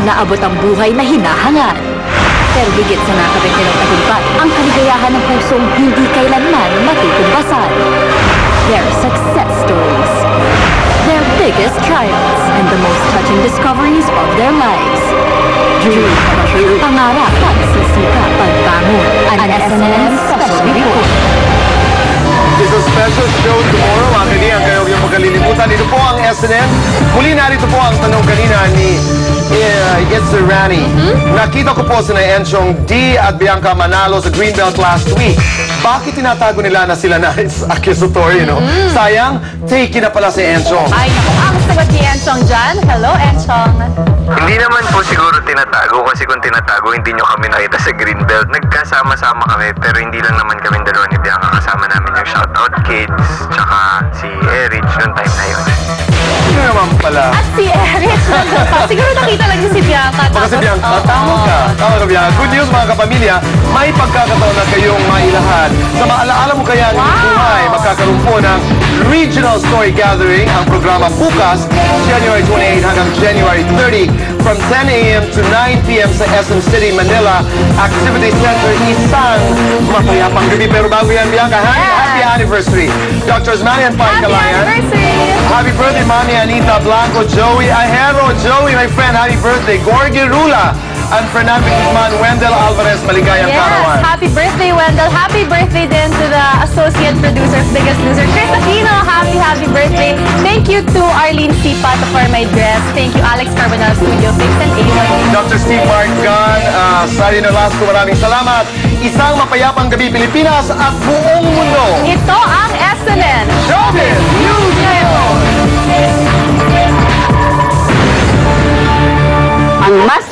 naabot ang buhay na hinahangad. Pero higit sa nakabit nilang tagumpay, ang kaligayahan ng pusong hindi kailanman matutumbasan. Their success stories, their biggest triumphs, and the most touching discoveries of their lives. Dream come pangarap, pagsisikap, pagbangon. An SNN Special Report. It's a special show tomorrow, mga kaibigan. Kayo yung magkalilimutan. Ito po ang SNN. Muli narito po ang tanong kanina ni It's Rani. Nakita ko po sina Enchong D at Bianca Manalo sa Greenbelt last week. Bakit tinatago nila na sila na accusatory, no? Sayang, take na pala si Enchong. Ay, naku, ang sagot ni Enchong dyan. Hello, Enchong. Hindi naman po siguro tinatago kasi kung tinatago, hindi nyo kami nakita sa Greenbelt. Nagkasama-sama kami pero hindi lang naman kami dalawa ni Bianca. Kasama namin yung Shoutout Kids, tsaka si Erich noong time na yun. Sino naman pala? At si Erich, nandun pa. Siguro nakita lang niya si Bianca. Baka si Bianca, tama ka. Tama ka, Bianca. Good news, mga kapamilya. May pagkakataon na kayong mailahan. Sa maalaala mo kaya ng buhay, magkakaroon po ng Regional Story Gathering, ang programa bukas, January 28 hanggang January 30, from 10 a.m. to 9 p.m. sa SM City, Manila Activity Center. Isang mapayapang gabi. Pero bago yan, Bianca, happy anniversary. Dr. Osmani and Pai Happy Kalayan. anniversary! Happy birthday, Mami Anita Blanco, Joey Ajero, Joey, my friend, happy birthday. Gorgie Rula and Fernando Guzman, Wendell Alvarez, maligayang karawan. Happy birthday, Wendell. Happy birthday din to the associate producer of Biggest Loser, Chris Aquino. Happy birthday. Thank you to Arlene Sipat for my dress. Thank you, Alex Carbonell, Studio 6 and A1. Dr. Steve Mark Gunn, Sally Nolasco, maraming salamat. Isang mapayapang gabi, Pilipinas at buong mundo. Ito ang SNN Showbiz News ngayon! Ang mas